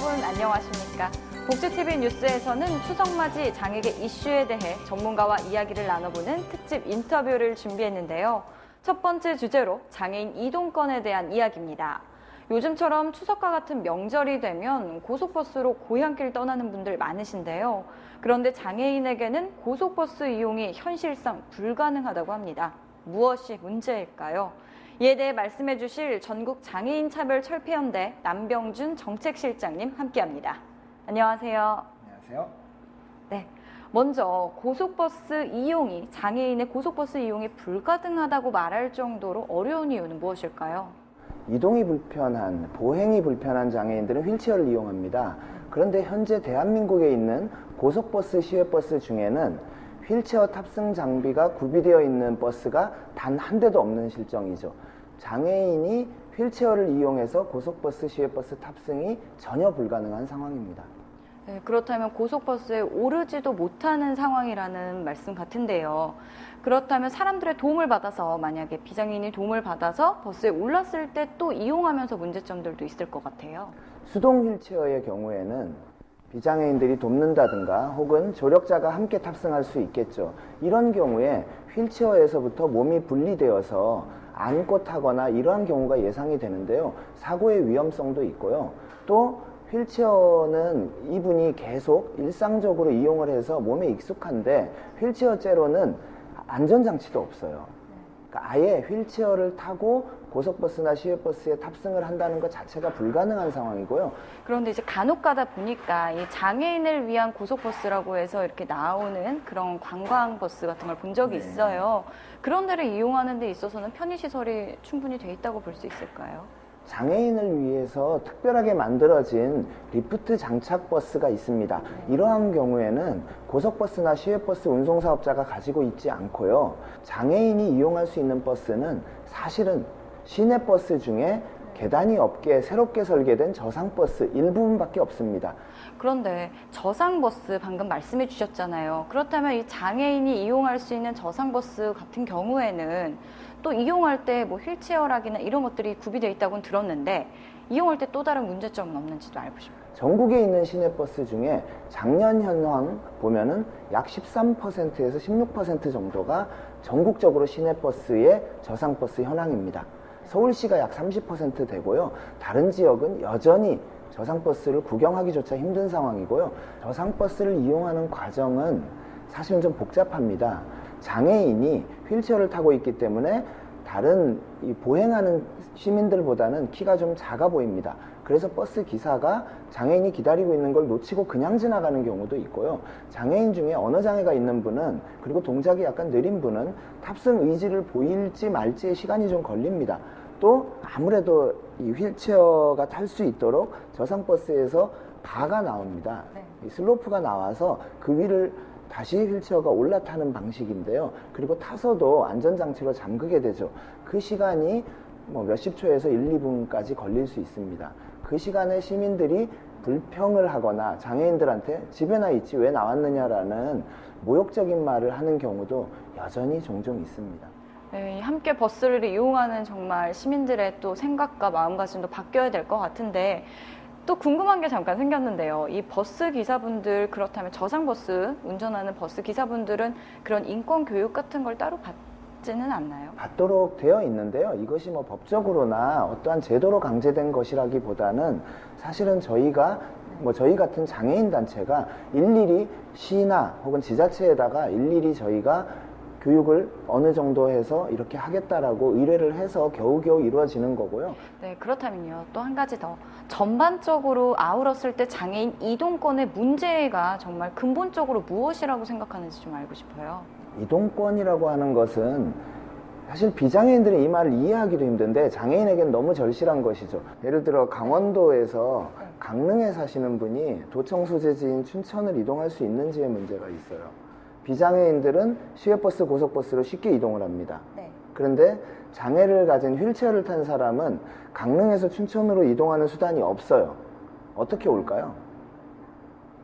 여러분 안녕하십니까? 복지TV 뉴스에서는 추석맞이 장애계 이슈에 대해 전문가와 이야기를 나눠보는 특집 인터뷰를 준비했는데요. 첫 번째 주제로 장애인 이동권에 대한 이야기입니다. 요즘처럼 추석과 같은 명절이 되면 고속버스로 고향길 떠나는 분들 많으신데요. 그런데 장애인에게는 고속버스 이용이 현실상 불가능하다고 합니다. 무엇이 문제일까요? 이에 대해 말씀해 주실 전국장애인차별철폐연대 남병준 정책실장님 함께합니다. 안녕하세요. 안녕하세요. 네, 먼저 고속버스 이용이 장애인의 고속버스 이용이 불가능하다고 말할 정도로 어려운 이유는 무엇일까요? 이동이 불편한, 보행이 불편한 장애인들은 휠체어를 이용합니다. 그런데 현재 대한민국에 있는 고속버스, 시외버스 중에는 휠체어 탑승 장비가 구비되어 있는 버스가 단 한 대도 없는 실정이죠. 장애인이 휠체어를 이용해서 고속버스, 시외버스 탑승이 전혀 불가능한 상황입니다. 네, 그렇다면 고속버스에 오르지도 못하는 상황이라는 말씀 같은데요. 그렇다면 사람들의 도움을 받아서 만약에 비장애인이 도움을 받아서 버스에 올랐을 때 또 이용하면서 문제점들도 있을 것 같아요. 수동 휠체어의 경우에는 비장애인들이 돕는다든가 혹은 조력자가 함께 탑승할 수 있겠죠. 이런 경우에 휠체어에서부터 몸이 분리되어서 안고 타거나 이러한 경우가 예상이 되는데요. 사고의 위험성도 있고요. 또 휠체어는 이분이 계속 일상적으로 이용을 해서 몸에 익숙한데 휠체어째로는 안전장치도 없어요. 그러니까 아예 휠체어를 타고 고속버스나 시외버스에 탑승을 한다는 것 자체가 불가능한 상황이고요. 그런데 이제 간혹 가다 보니까 이 장애인을 위한 고속버스라고 해서 이렇게 나오는 그런 관광버스 같은 걸 본 적이 있어요. 그런 데를 이용하는 데 있어서는 편의시설이 충분히 돼 있다고 볼 수 있을까요? 장애인을 위해서 특별하게 만들어진 리프트 장착 버스가 있습니다. 이러한 경우에는 고속버스나 시외버스 운송사업자가 가지고 있지 않고요. 장애인이 이용할 수 있는 버스는 사실은 시내버스 중에 계단이 없게 새롭게 설계된 저상버스 일부분밖에 없습니다. 그런데 저상버스 방금 말씀해 주셨잖아요. 그렇다면 이 장애인이 이용할 수 있는 저상버스 같은 경우에는 또 이용할 때 뭐 휠체어락이나 이런 것들이 구비되어 있다고는 들었는데 이용할 때 또 다른 문제점은 없는지도 알고 싶어요. 전국에 있는 시내버스 중에 작년 현황 보면은 약 13%에서 16% 정도가 전국적으로 시내버스의 저상버스 현황입니다. 서울시가 약 30% 되고요. 다른 지역은 여전히 저상버스를 구경하기조차 힘든 상황이고요. 저상버스를 이용하는 과정은 사실은 좀 복잡합니다. 장애인이 휠체어를 타고 있기 때문에 다른 보행하는 시민들보다는 키가 좀 작아 보입니다. 그래서 버스 기사가 장애인이 기다리고 있는 걸 놓치고 그냥 지나가는 경우도 있고요. 장애인 중에 언어장애가 있는 분은, 그리고 동작이 약간 느린 분은 탑승 의지를 보일지 말지의 시간이 좀 걸립니다. 또 아무래도 이 휠체어가 탈 수 있도록 저상버스에서 바가 나옵니다. 이 슬로프가 나와서 그 위를 다시 휠체어가 올라타는 방식인데요. 그리고 타서도 안전장치로 잠그게 되죠. 그 시간이 뭐 몇십 초에서 1, 2분까지 걸릴 수 있습니다. 그 시간에 시민들이 불평을 하거나 장애인들한테 집에나 있지 왜 나왔느냐라는 모욕적인 말을 하는 경우도 여전히 종종 있습니다. 네, 함께 버스를 이용하는 정말 시민들의 또 생각과 마음가짐도 바뀌어야 될 것 같은데 또 궁금한 게 잠깐 생겼는데요. 이 버스 기사분들, 그렇다면 저상버스 운전하는 버스 기사분들은 그런 인권 교육 같은 걸 따로 받지는 않나요? 받도록 되어 있는데요. 이것이 뭐 법적으로나 어떠한 제도로 강제된 것이라기보다는 사실은 저희 같은 장애인 단체가 일일이 시나 혹은 지자체에다가 일일이 저희가 교육을 어느 정도 해서 이렇게 하겠다라고 의뢰를 해서 겨우겨우 이루어지는 거고요. 네, 그렇다면요. 또 한 가지 더. 전반적으로 아울었을 때 장애인 이동권의 문제가 정말 근본적으로 무엇이라고 생각하는지 좀 알고 싶어요. 이동권이라고 하는 것은 사실 비장애인들은 이 말을 이해하기도 힘든데 장애인에겐 너무 절실한 것이죠. 예를 들어 강원도에서 강릉에 사시는 분이 도청 소재지인 춘천을 이동할 수 있는지의 문제가 있어요. 비장애인들은 시외버스, 고속버스로 쉽게 이동을 합니다. 그런데 장애를 가진 휠체어를 탄 사람은 강릉에서 춘천으로 이동하는 수단이 없어요. 어떻게 올까요?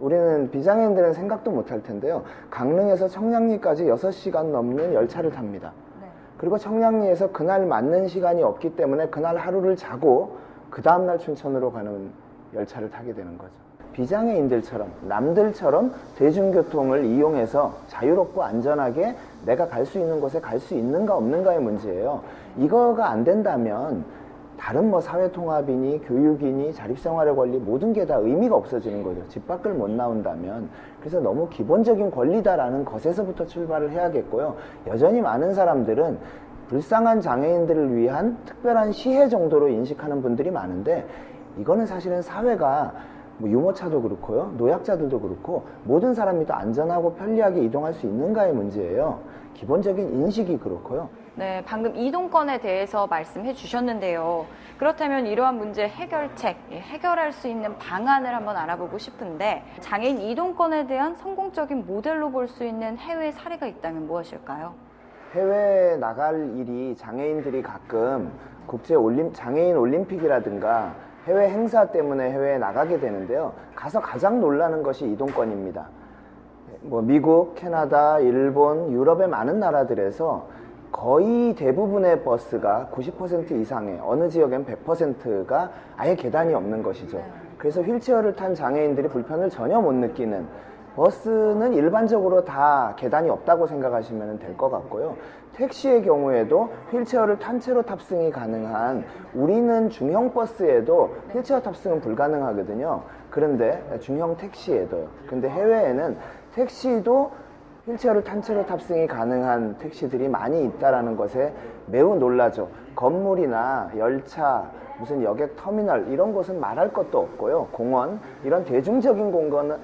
우리는 비장애인들은 생각도 못할 텐데요. 강릉에서 청량리까지 6시간 넘는 열차를 탑니다. 그리고 청량리에서 그날 맞는 시간이 없기 때문에 그날 하루를 자고 그 다음날 춘천으로 가는 열차를 타게 되는 거죠. 비장애인들처럼 남들처럼 대중교통을 이용해서 자유롭고 안전하게 내가 갈 수 있는 곳에 갈 수 있는가 없는가의 문제예요. 이거가 안 된다면 다른 뭐 사회통합이니 교육이니 자립생활의 권리 모든 게 다 의미가 없어지는 거죠. 집 밖을 못 나온다면. 그래서 너무 기본적인 권리다라는 것에서부터 출발을 해야겠고요. 여전히 많은 사람들은 불쌍한 장애인들을 위한 특별한 시혜 정도로 인식하는 분들이 많은데, 이거는 사실은 사회가 뭐 유모차도 그렇고요, 노약자들도 그렇고 모든 사람이 더 안전하고 편리하게 이동할 수 있는가의 문제예요. 기본적인 인식이 그렇고요. 네, 방금 이동권에 대해서 말씀해 주셨는데요. 그렇다면 이러한 문제 해결책, 해결할 수 있는 방안을 한번 알아보고 싶은데, 장애인 이동권에 대한 성공적인 모델로 볼 수 있는 해외 사례가 있다면 무엇일까요? 해외에 나갈 일이 장애인들이 가끔 장애인 올림픽이라든가 해외 행사 때문에 해외에 나가게 되는데요. 가서 가장 놀라는 것이 이동권입니다. 뭐 미국, 캐나다, 일본, 유럽의 많은 나라들에서 거의 대부분의 버스가 90% 이상의, 어느 지역엔 100%가 아예 계단이 없는 것이죠. 그래서 휠체어를 탄 장애인들이 불편을 전혀 못 느끼는, 버스는 일반적으로 다 계단이 없다고 생각하시면 될 것 같고요. 택시의 경우에도 휠체어를 탄 채로 탑승이 가능한, 우리는 중형 버스에도 휠체어 탑승은 불가능하거든요. 그런데 중형 택시에도요. 근데 해외에는 택시도 휠체어를 탄 채로 탑승이 가능한 택시들이 많이 있다는 것에 매우 놀라죠. 건물이나 열차, 무슨 여객 터미널 이런 곳은 말할 것도 없고요. 공원, 이런 대중적인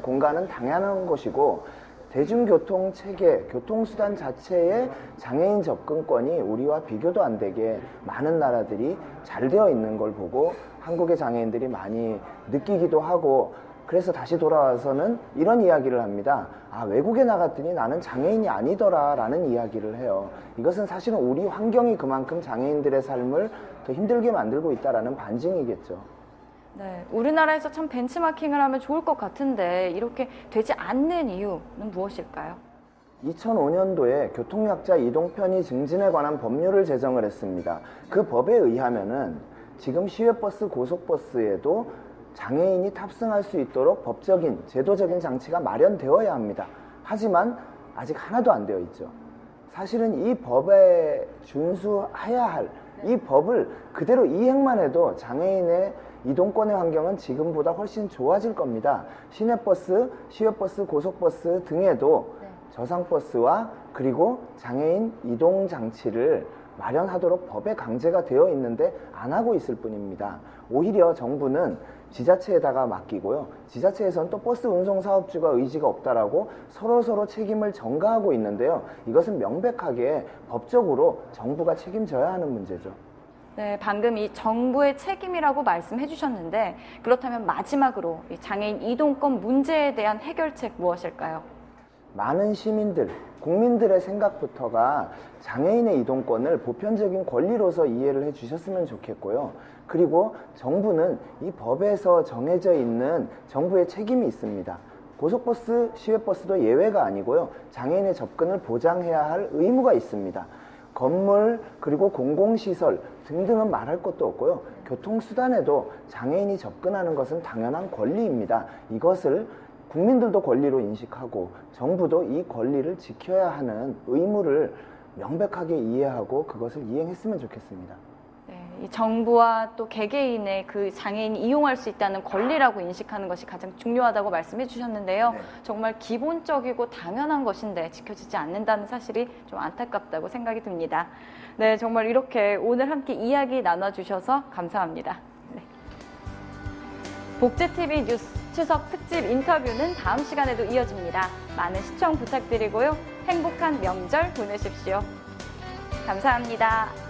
공간은 당연한 것이고, 대중교통 체계, 교통수단 자체의 장애인 접근권이 우리와 비교도 안 되게 많은 나라들이 잘 되어 있는 걸 보고 한국의 장애인들이 많이 느끼기도 하고, 그래서 다시 돌아와서는 이런 이야기를 합니다. 아, 외국에 나갔더니 나는 장애인이 아니더라 라는 이야기를 해요. 이것은 사실은 우리 환경이 그만큼 장애인들의 삶을 더 힘들게 만들고 있다라는 반증이겠죠. 네, 우리나라에서 참 벤치마킹을 하면 좋을 것 같은데 이렇게 되지 않는 이유는 무엇일까요? 2005년도에 교통약자 이동 편의 증진에 관한 법률을 제정을 했습니다. 그 법에 의하면은 지금 시외버스, 고속버스에도 장애인이 탑승할 수 있도록 법적인, 제도적인 장치가 마련되어야 합니다. 하지만 아직 하나도 안 되어 있죠. 사실은 이 법에 준수해야 할, 이 법을 그대로 이행만 해도 장애인의 이동권의 환경은 지금보다 훨씬 좋아질 겁니다. 시내버스, 시외버스, 고속버스 등에도 저상버스와 그리고 장애인 이동 장치를 마련하도록 법에 강제가 되어 있는데 안 하고 있을 뿐입니다. 오히려 정부는 지자체에다가 맡기고요. 지자체에서는 또 버스 운송 사업주가 의지가 없다라고 서로 책임을 전가하고 있는데요. 이것은 명백하게 법적으로 정부가 책임져야 하는 문제죠. 네, 방금 이 정부의 책임이라고 말씀해 주셨는데, 그렇다면 마지막으로 이 장애인 이동권 문제에 대한 해결책 무엇일까요? 많은 시민들, 국민들의 생각부터가 장애인의 이동권을 보편적인 권리로서 이해를 해 주셨으면 좋겠고요. 그리고 정부는 이 법에서 정해져 있는 정부의 책임이 있습니다. 고속버스, 시외버스도 예외가 아니고요. 장애인의 접근을 보장해야 할 의무가 있습니다. 건물, 그리고 공공시설 등등은 말할 것도 없고요. 교통수단에도 장애인이 접근하는 것은 당연한 권리입니다. 이것을 국민들도 권리로 인식하고 정부도 이 권리를 지켜야 하는 의무를 명백하게 이해하고 그것을 이행했으면 좋겠습니다. 네, 이 정부와 또 개개인의 그 장애인이 이용할 수 있다는 권리라고 인식하는 것이 가장 중요하다고 말씀해 주셨는데요. 네. 정말 기본적이고 당연한 것인데 지켜지지 않는다는 사실이 좀 안타깝다고 생각이 듭니다. 네, 정말 이렇게 오늘 함께 이야기 나눠주셔서 감사합니다. 네. 복지TV 뉴스 추석 특집 인터뷰는 다음 시간에도 이어집니다. 많은 시청 부탁드리고요. 행복한 명절 보내십시오. 감사합니다.